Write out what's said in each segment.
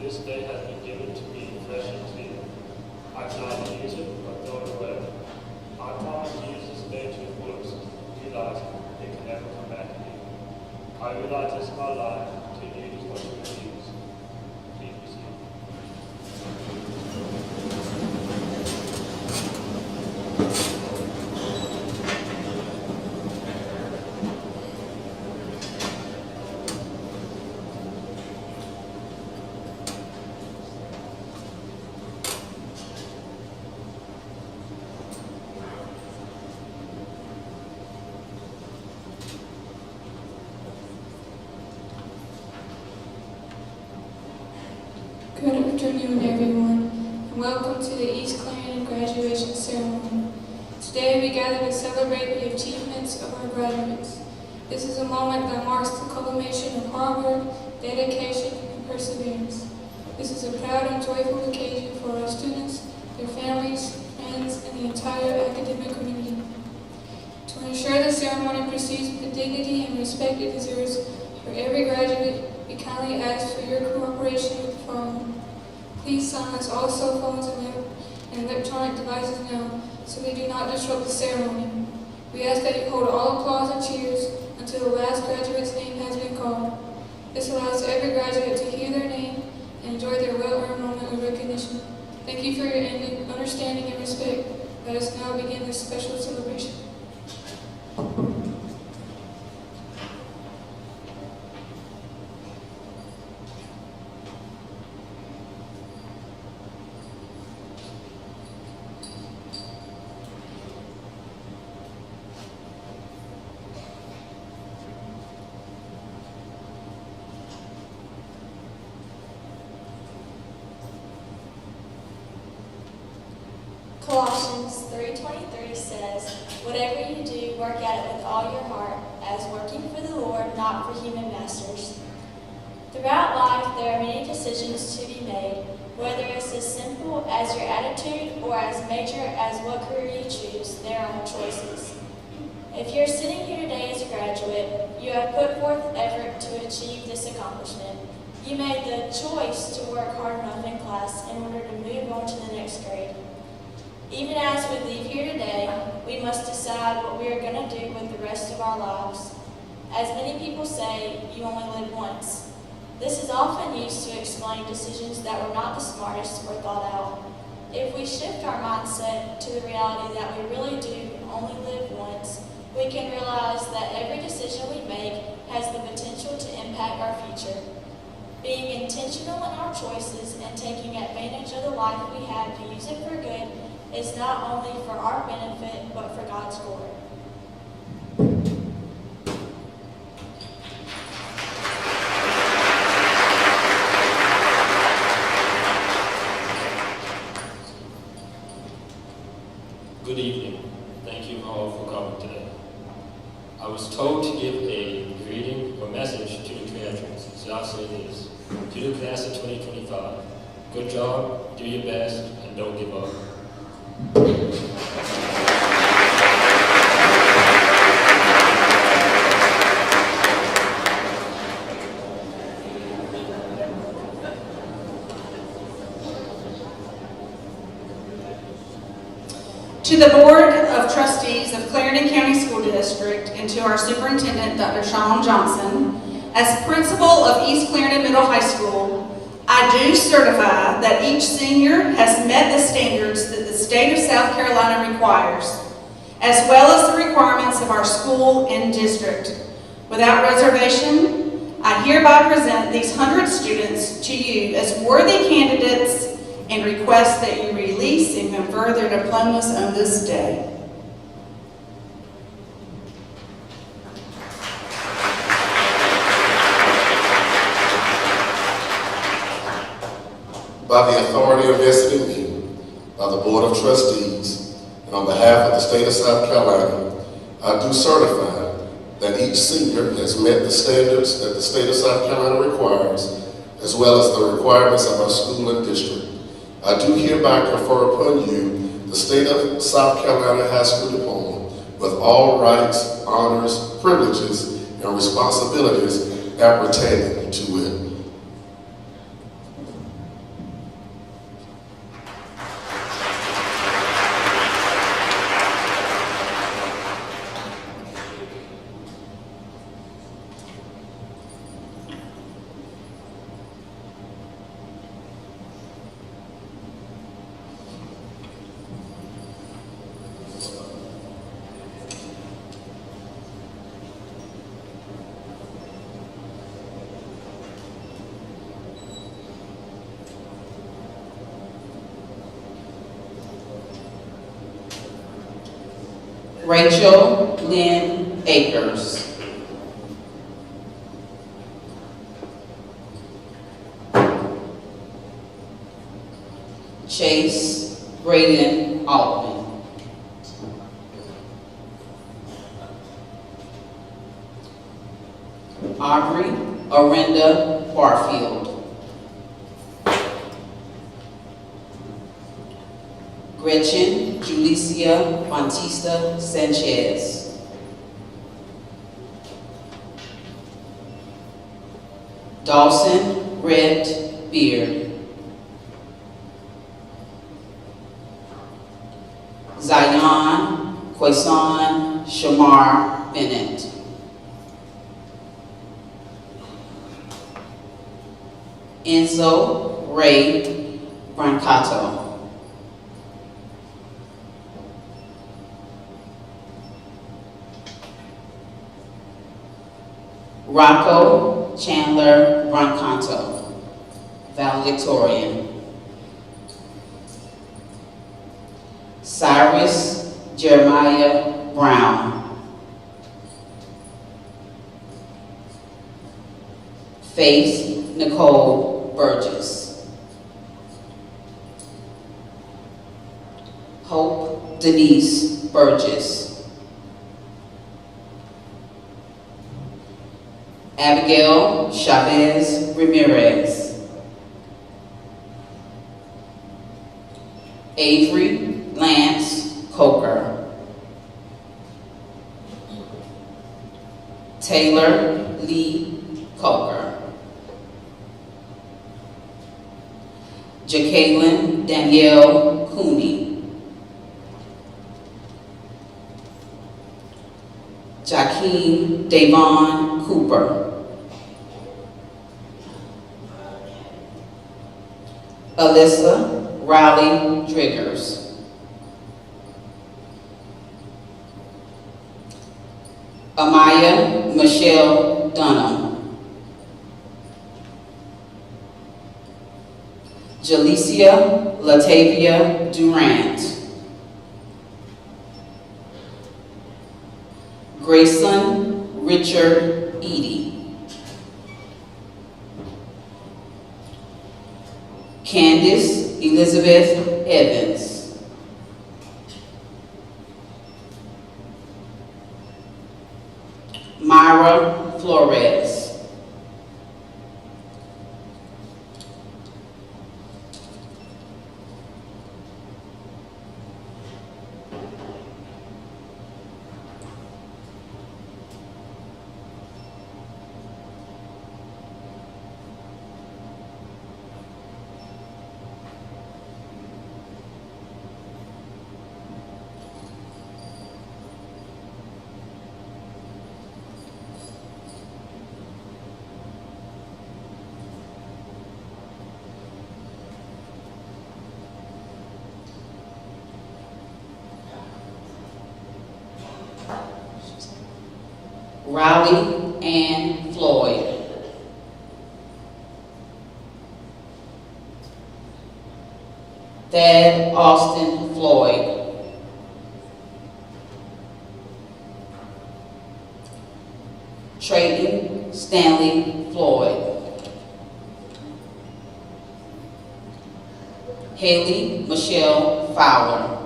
this day has been given to me fresh and clear. I cannot use it or throw it away. I promise to use this day to the fullest, realizing it can never come back to me. I realize this is my life to use what you refuse. Please be seated. Good afternoon, everyone, and welcome to the East Clarendon graduation ceremony. Today we gather to celebrate the achievements of our graduates. This is a moment that marks the culmination of hard work, dedication, and perseverance. This is a proud and joyful occasion for our students, their families, friends, and the entire academic community. To ensure the ceremony proceeds with the dignity and respect it deserves for every graduate, we kindly ask for your cooperation with the following. Please silence all cell phones and electronic devices now, so they do not disrupt the ceremony. We ask that you hold all applause and cheers until the last graduate's name has been called. This allows every graduate to hear their name and enjoy their well-earned moment of recognition. Thank you for your understanding and respect. Let us now begin this special celebration. Colossians 3:23 says, "Whatever you do, work at it with all your heart, as working for the Lord, not for human masters." Throughout life, there are many decisions to be made, whether it's as simple as your attitude or as major as what career you choose. There are choices. If you're sitting here today as a graduate, you have put forth effort to achieve this accomplishment. You made the choice to work hard enough in class in order to move on to the next grade. Even as we leave here today, we must decide what we are going to do with the rest of our lives. As many people say, you only live once. This is often used to explain decisions that were not the smartest or thought out. If we shift our mindset to the reality that we really do only live once, we can realize that every decision we make has the potential to impact our future. Being intentional in our choices and taking advantage of the life we have to use it for good is not only for our benefit, but for God's glory. Good evening. Thank you all for coming today. I was told to give a greeting or message to the graduates, so I'll say this. To the class of 2025, good job, do your best, and don't give up. To the Board of Trustees of Clarendon County School District and to our Superintendent, Dr. Sean Johnson, as principal of East Clarendon Middle High School, I do certify that each senior has met the standards that the state of South Carolina requires, as well as the requirements of our school and district. Without reservation, I hereby present these 100 students to you as worthy candidates and request that you release and confer their diplomas on this day. By the authority vested in me by the Board of Trustees and on behalf of the state of South Carolina, I do certify that each senior has met the standards that the state of South Carolina requires, as well as the requirements of our school and district. I do hereby confer upon you the state of South Carolina high school diploma with all rights, honors, privileges, and responsibilities appertaining to it. Rachel Lynn Akers. Chase Braden Altman. Aubrey Arinda Barfield. Gretchen Julicia Bautista Sanchez. Dawson Rhett Beard. Zion Quaison Shamar Bennett. Enzo Ray Brancato. Rocco Chandler Brancato, valedictorian. Cyrus Jeremiah Brown. Faith Nicole Burgess. Hope Denise Burgess. Abigail Chavez Ramirez. Avery Lance Coker. Taylor Lee Coker. Jacqueline Danielle Cooney. Jakeem Davon Cooper. Alyssa Riley Driggers. Amaya Michelle Dunham. Jalicia Latavia Durant. Grayson Richard Eady. Candice Elizabeth Evans. Myra Flores. Riley Ann Floyd. Thad Austin Floyd. Trayton Stanley Floyd. Haley Michelle Fowler.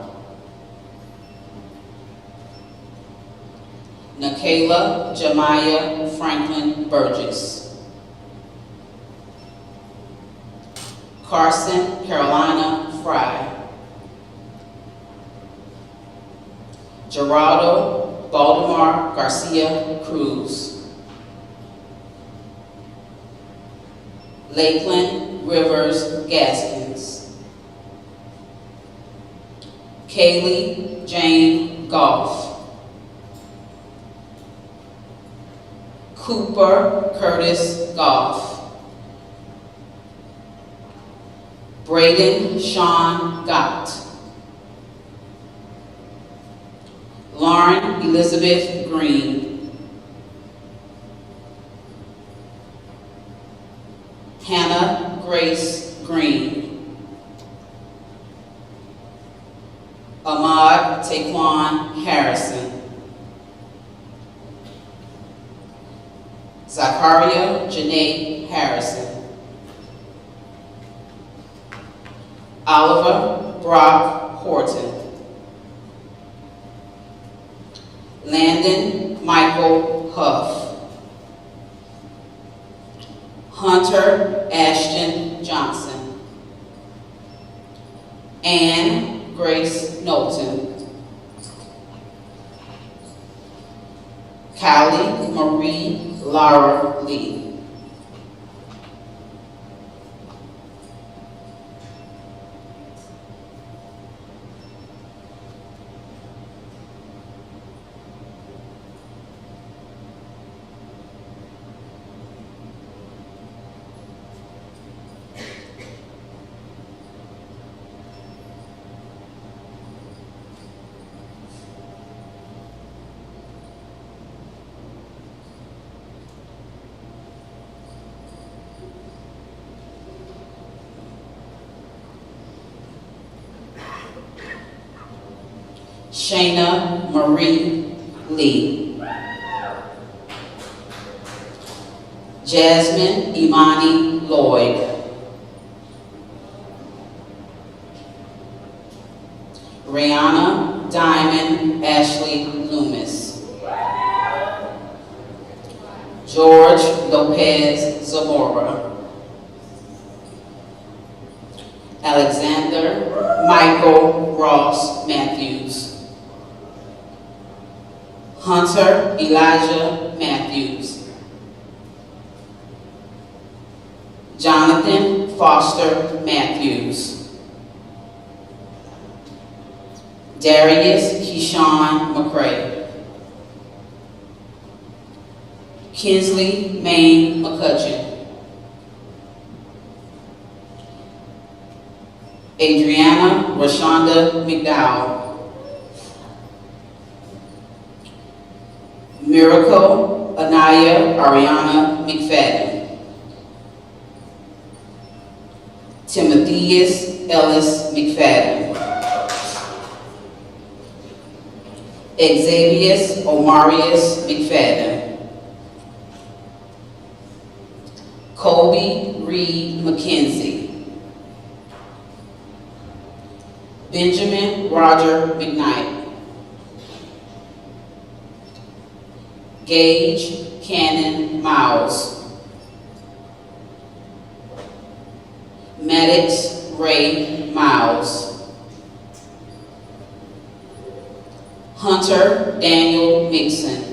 Nakayla Jemiah Franklin Burgess. Carson Carolina Fry. Gerardo Baldemar Garcia Cruz. Lakeland Rivers Gaskins. Kaylee Jane Goff. Cooper Curtis Goff. Braden Sean Gott. Lauren Elizabeth Green. Hannah Grace Green. Ahmad Taquan Harrison. Zachariah Janae Harrison, Oliver Brock Horton, Landon Michael Huff, Hunter Ashton Johnson, Ann Grace Knowlton, Callie Marie Lara Lee. Shayna Marie Lee, Jasmine Imani Lloyd, Rihanna Diamond Ashley Loomis, George Lopez Zamora, Alexander Michael Ross Matthews, Hunter Elijah Matthews, Jonathan Foster Matthews, Darius Keyshawn McCray, Kinsley Maine McCutcheon, Adriana Rashonda McDowell, Miracle Anaya Ariana McFadden, Timotheus Ellis McFadden, Xavius Omarius McFadden, Colby Reed McKenzie, Benjamin Roger McKnight, Gage Cannon Miles, Maddox Ray Miles, Hunter Daniel Mixon,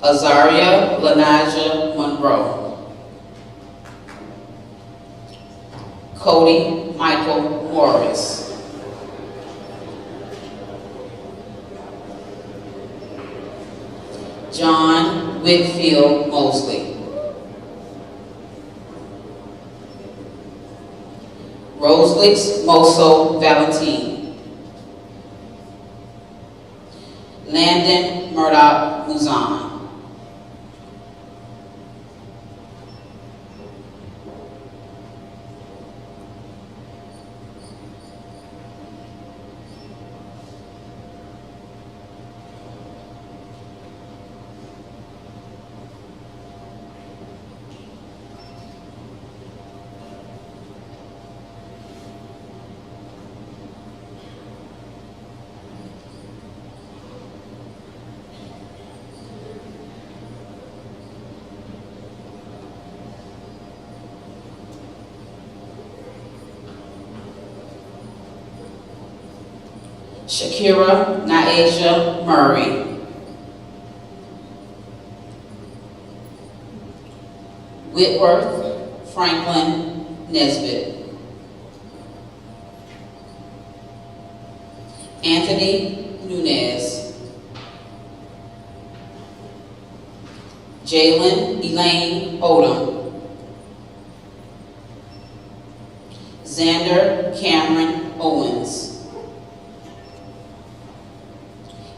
Azaria Lanija Monroe, Cody Michael Morris, John Whitfield Mosley, Roselix Moso Valentine, Landon Murdoch Muzan, Shakira Naeja Murray, Whitworth Franklin Nesbitt, Anthony Nunez, Jalen Elaine Odom, Xander Cameron Owens,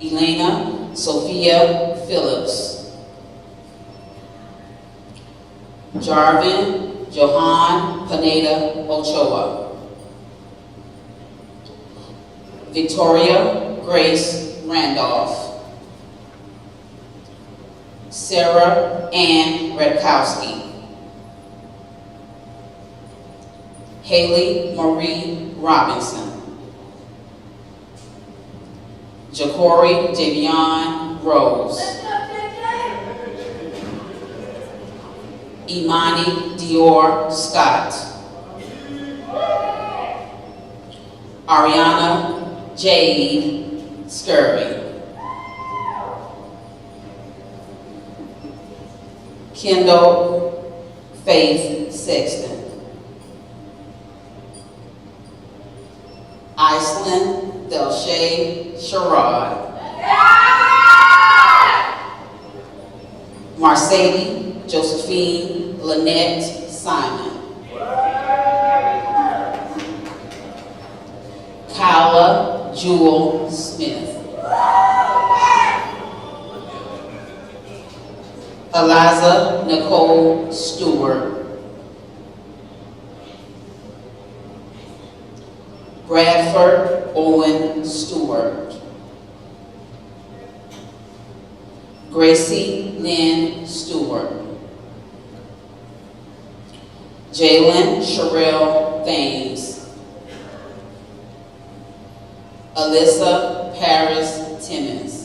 Elena Sophia Phillips, Jarvin Johan Pineda Ochoa, Victoria Grace Randolph, Sarah Ann Redkowski. Haley Marie Robinson. Ja'Cory Javion Rose. Imani Dior Scott. Ariana Jade Scurry. Kendall Faith Sexton. Iceland Delshay Sherrod. Marceline Josephine Lynette Simon. Kyla Jewel Smith. Eliza Nicole Stewart. Bradford Owen Stewart. Gracie Lynn Stewart. Jalen Sherelle Thames. Alyssa Paris Timmons.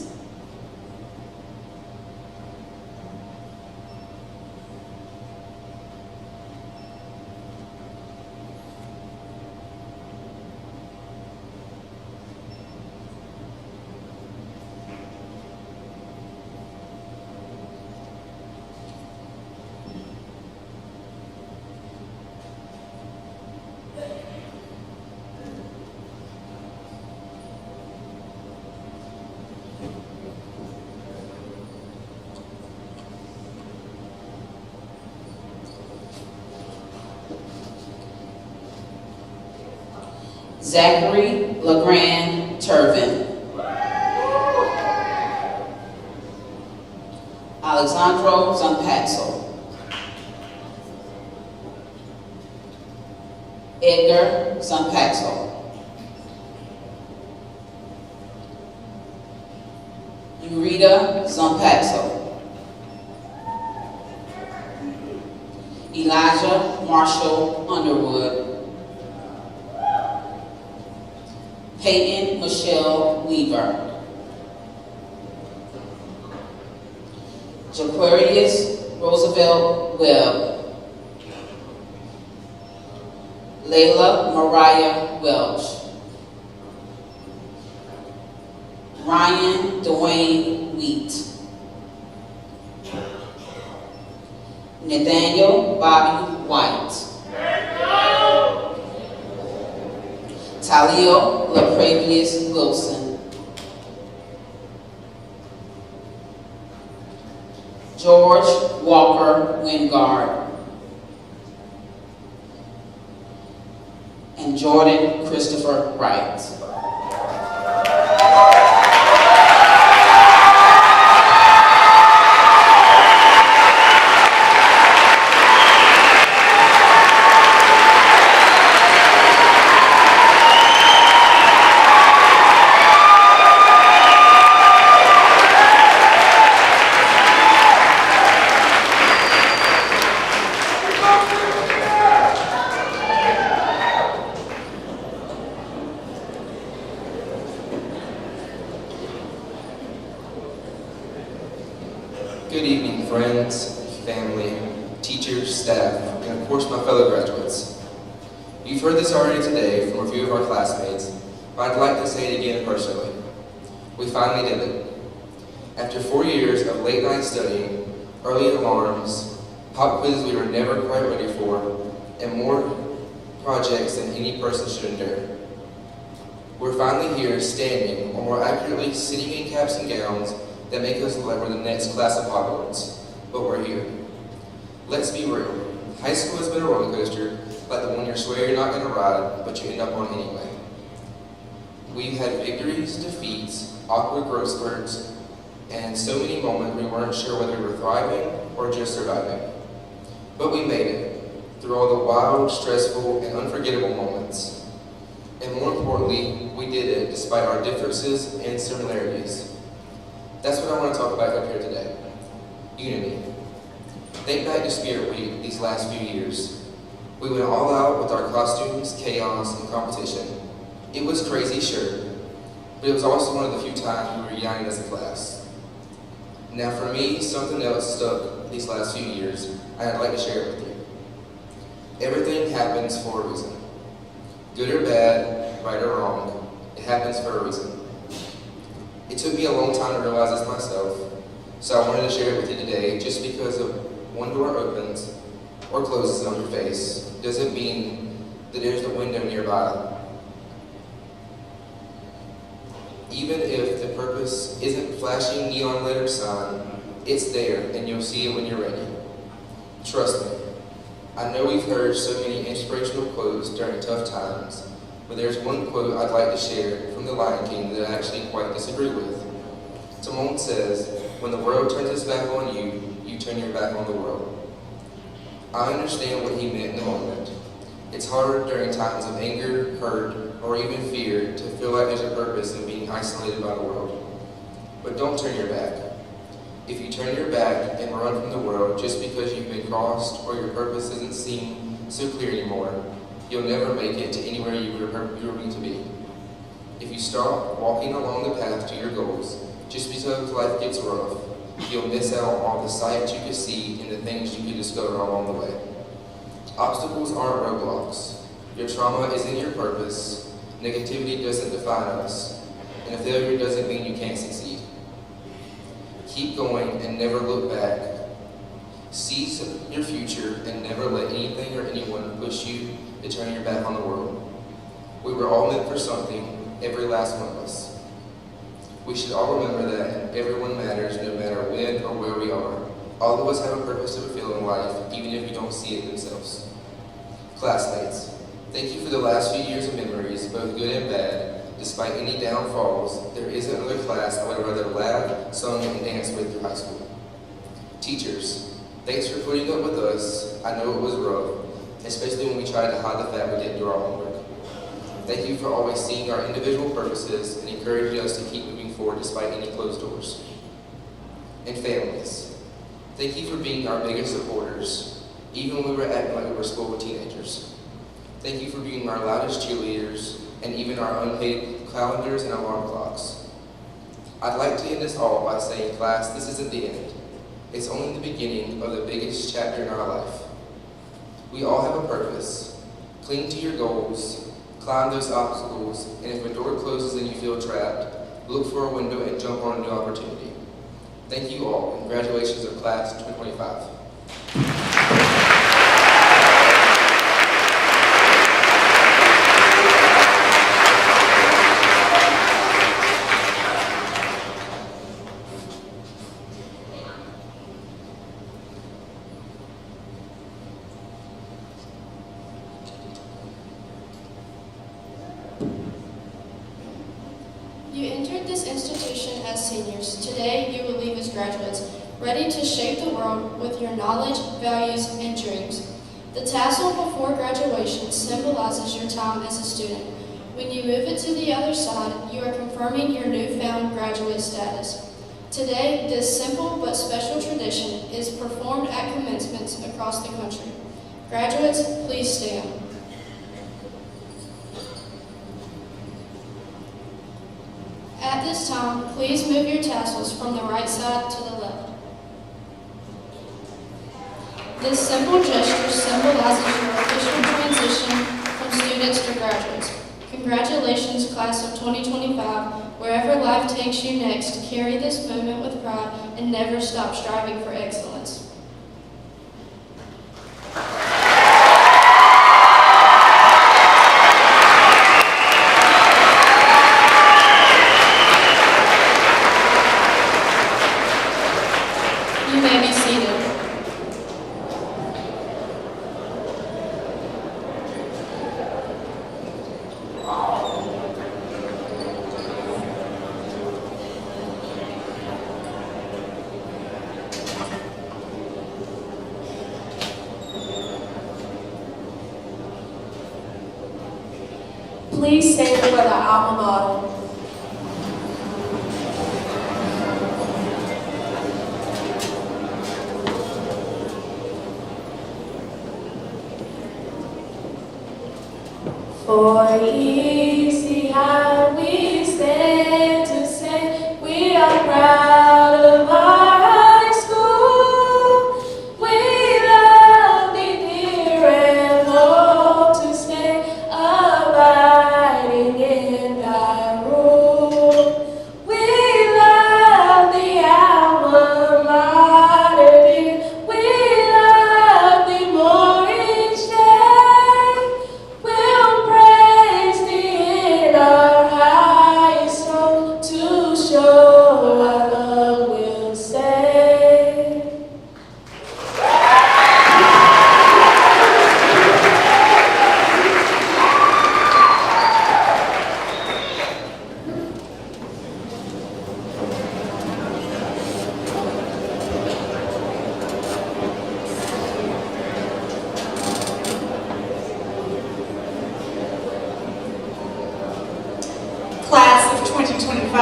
Zachary LeGrand Turvin. Alexandro Zampatso. Edgar Zampatso. Urita Zampatso. Elijah Marshall Underwood. Peyton Michelle Weaver. Jaquarius Roosevelt Webb. Layla Mariah Welch. Ryan Dwayne Wheat. Nathaniel Bobby White. Talio LaPravius Wilson. George Walker Wingard. And Jordan Christopher Wright. Good evening, friends, family, teachers, staff, and of course my fellow graduates. You've heard this already today from a few of our classmates, but I'd like to say it again personally. We finally did it. After 4 years of late night studying, early alarms, pop quizzes we were never quite ready for, and more projects than any person should endure. We're finally here standing, or more accurately, sitting in caps and gowns that make us look like we're the next class of Hogwarts, but we're here. Let's be real. High school has been a roller coaster, like the one you swear you're not going to ride, but you end up on anyway. We've had victories, defeats, awkward growth spurts, and so many moments we weren't sure whether we were thriving or just surviving. But we made it, through all the wild, stressful, and unforgettable moments. And more importantly, we did it despite our differences and similarities. That's what I want to talk about up here today. unity. Think back to Spirit Week these last few years. We went all out with our costumes, chaos, and competition. It was crazy, sure, but it was also one of the few times we were united as a class. Now for me, something else stuck these last few years, and I'd like to share it with you. Everything happens for a reason. Good or bad, right or wrong, it happens for a reason. It took me a long time to realize this myself, so I wanted to share it with you today. Just because of one door opens or closes on your face doesn't mean that there's a window nearby. Even if the purpose isn't flashing neon letter sign, it's there and you'll see it when you're ready. Trust me. I know we've heard so many inspirational quotes during tough times, but there's one quote I'd like to share from the Lion King that I actually quite disagree with. Timon says, "When the world turns its back on you, you turn your back on the world." I understand what he meant in the moment. It's hard during times of anger, hurt, or even fear to feel like there's a purpose in being isolated by the world. But don't turn your back. If you turn your back and run from the world just because you've been crossed or your purpose doesn't seem so clear anymore, you'll never make it to anywhere you were meant to be. If you stop walking along the path to your goals just because life gets rough, you'll miss out on all the sights you could see and the things you could discover along the way. Obstacles aren't roadblocks. Your trauma isn't your purpose. Negativity doesn't define us. And a failure doesn't mean you can't succeed. Keep going and never look back. Seize your future and never let anything or anyone push you to turn your back on the world. We were all meant for something, every last one of us. We should all remember that, and everyone matters no matter when or where we are. All of us have a purpose to fulfill in life, even if you don't see it themselves. Classmates, thank you for the last few years of memories, both good and bad. Despite any downfalls, there isn't another class I would rather laugh, sung, and danced with through high school. Teachers, thanks for putting up with us. I know it was rough, especially when we tried to hide the fact we didn't do our homework. Thank you for always seeing our individual purposes and encouraging us to keep moving forward despite any closed doors. And families, thank you for being our biggest supporters, even when we were acting like we were spoiled teenagers. Thank you for being our loudest cheerleaders and even our unpaid calendars and alarm clocks. I'd like to end this all by saying, class, this isn't the end. It's only the beginning of the biggest chapter in our life. We all have a purpose. Cling to your goals, climb those obstacles, and if a door closes and you feel trapped, look for a window and jump on a new opportunity. Thank you all, and congratulations of class 2025. You entered this institution as seniors. Today, you will leave as graduates, ready to shape the world with your knowledge, values, and dreams. The tassel before graduation symbolizes your time as a student. When you move it to the other side, you are confirming your newfound graduate status. Today, this simple but special tradition is performed at commencements across the country. Graduates, please stand. At this time, please move your tassels from the right side to the left. This simple gesture symbolizes your official transition from students to graduates. Congratulations, class of 2025. Wherever life takes you next, carry this moment with pride and never stop striving for excellence. You may be seated. Please stand for the alma mater. For ye see how we stand to say we are proud of our high school. We love thee dear and hope to stay abiding in thy rule. We love the alma mater dear. We love thee more each day. We'll praise thee in our highest hope to show our love will say. Class of 2025.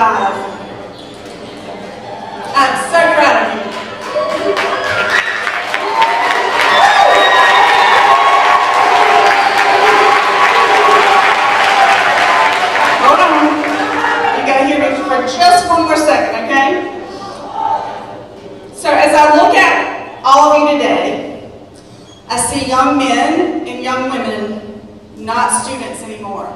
I'm so proud of you. Hold on. You gotta hear me for just one more second, okay? So as I look at all of you today, I see young men and young women, not students anymore.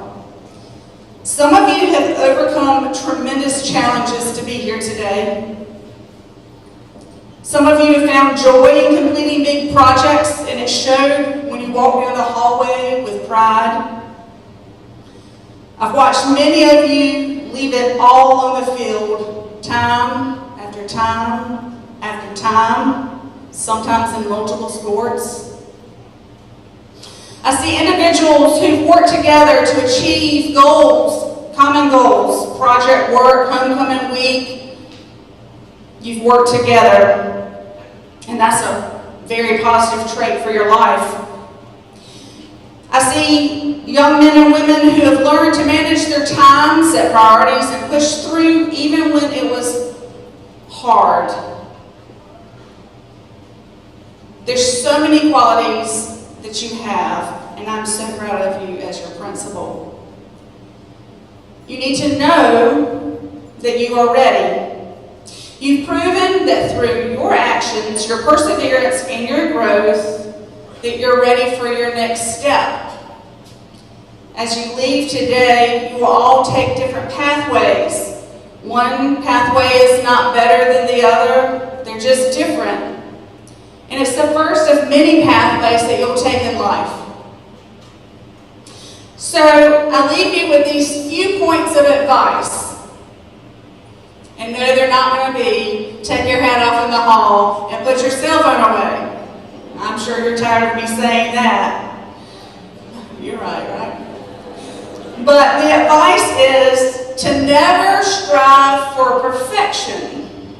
Some of you have overcome tremendous challenges to be here today. Some of you have found joy in completing big projects, and it showed when you walked down the hallway with pride. I've watched many of you leave it all on the field, time after time after time, sometimes in multiple sports. I see individuals who've worked together to achieve goals, common goals, project work, homecoming week. You've worked together, and that's a very positive trait for your life. I see young men and women who have learned to manage their time, set priorities, and push through even when it was hard. There's so many qualities that you have, and I'm so proud of you as your principal. You need to know that you are ready. You've proven that through your actions, your perseverance, and your growth, that you're ready for your next step. As you leave today, you will all take different pathways. One pathway is not better than the other, they're just different. And it's the first of many pathways that you'll take in life. So I leave you with these few points of advice. And no, they're not going to be take your hat off in the hall and put your cell phone away. I'm sure you're tired of me saying that. You're right? But the advice is to never strive for perfection.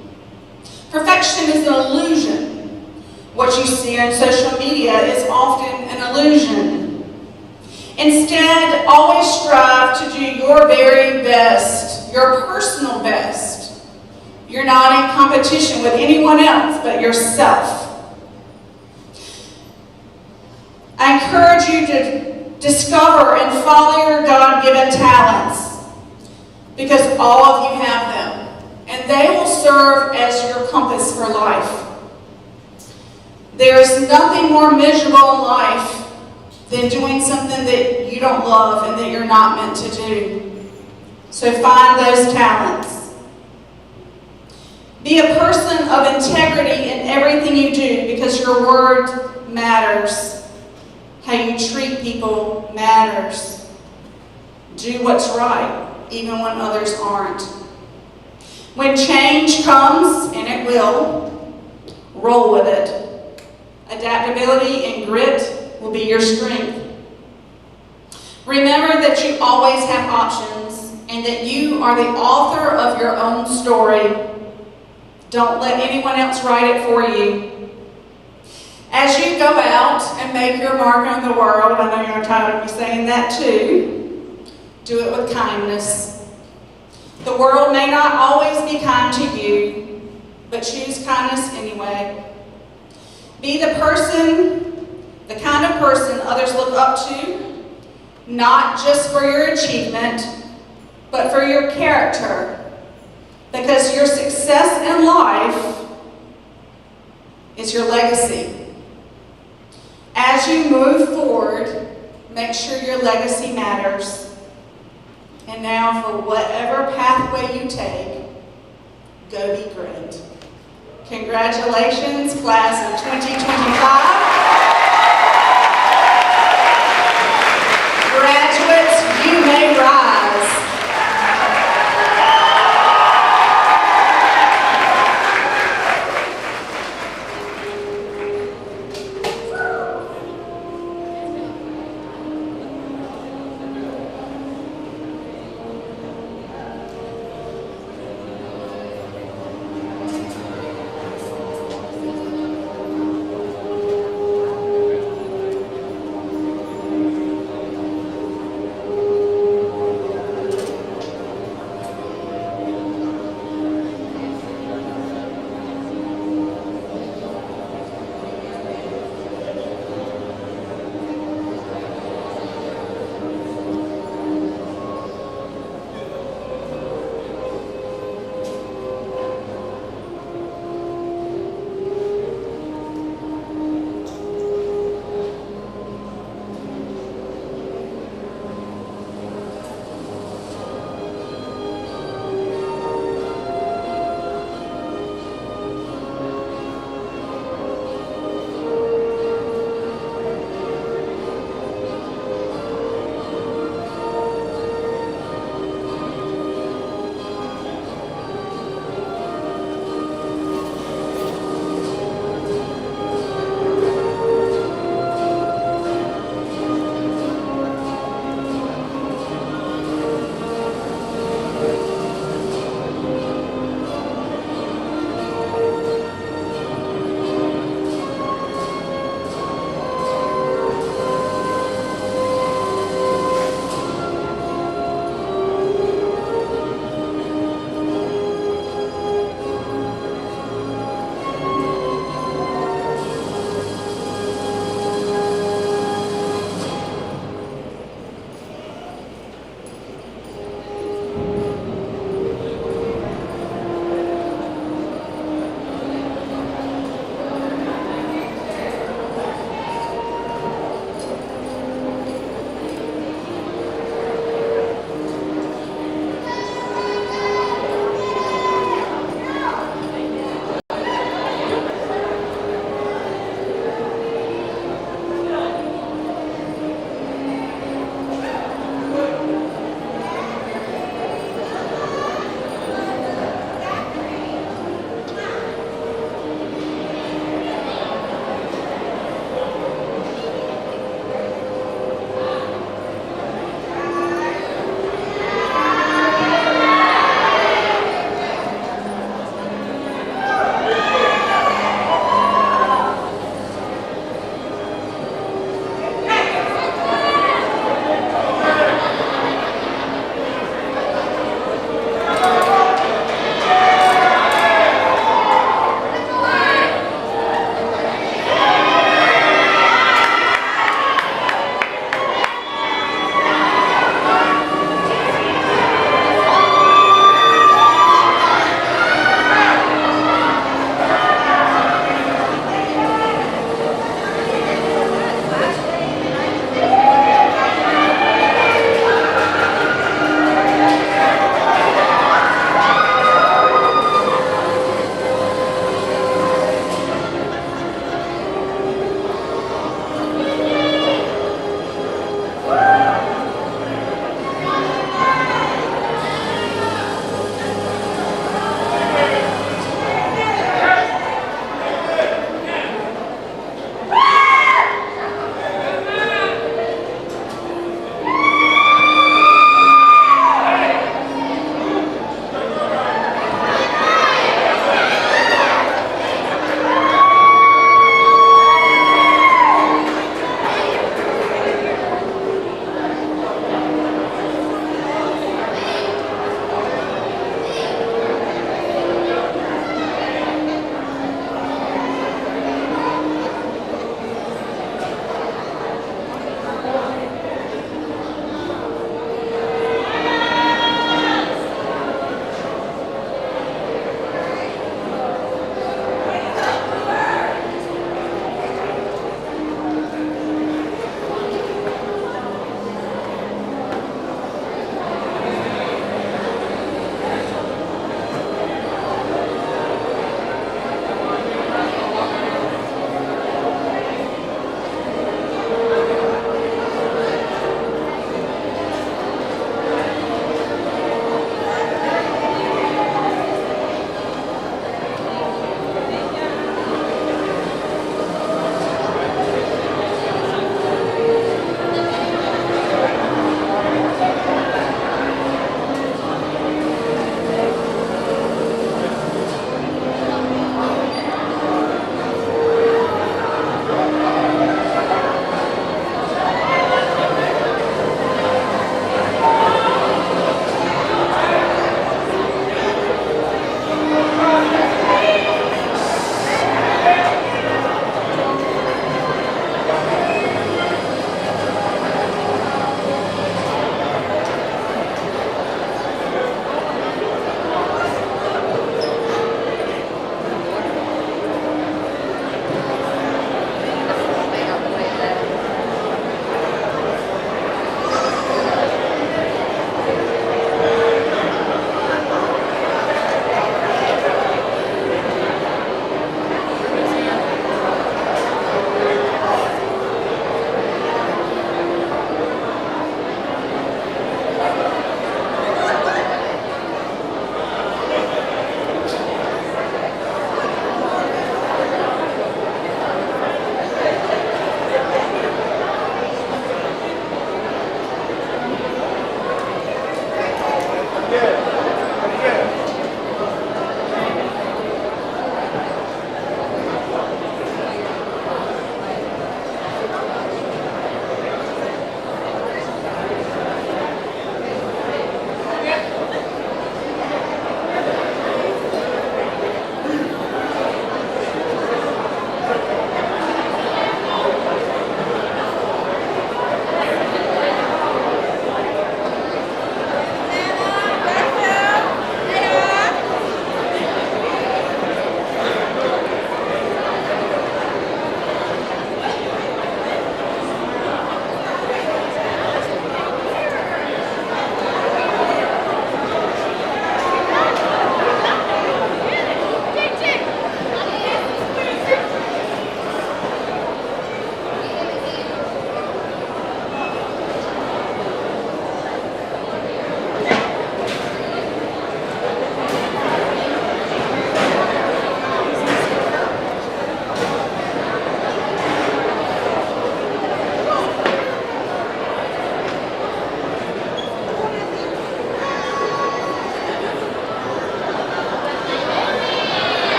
Perfection is an illusion. What you see on social media is often an illusion. Instead, always strive to do your very best, your personal best. You're not in competition with anyone else but yourself. I encourage you to discover and follow your God-given talents, because all of you have them, and they will serve as your compass for life. There is nothing more miserable in life than doing something that you don't love and that you're not meant to do. So find those talents. Be a person of integrity in everything you do, because your word matters. How you treat people matters. Do what's right, even when others aren't. When change comes, and it will, roll with it. Adaptability and grit will be your strength. Remember that you always have options, and that you are the author of your own story. Don't let anyone else write it for you. As you go out and make your mark on the world, I know you're tired of me saying that too, do it with kindness. The world may not always be kind to you, but choose kindness anyway. Be the kind of person others look up to, not just for your achievement, but for your character, because your success in life is your legacy. As you move forward, make sure your legacy matters. And now, for whatever pathway you take, go be great. Congratulations, class of 2025.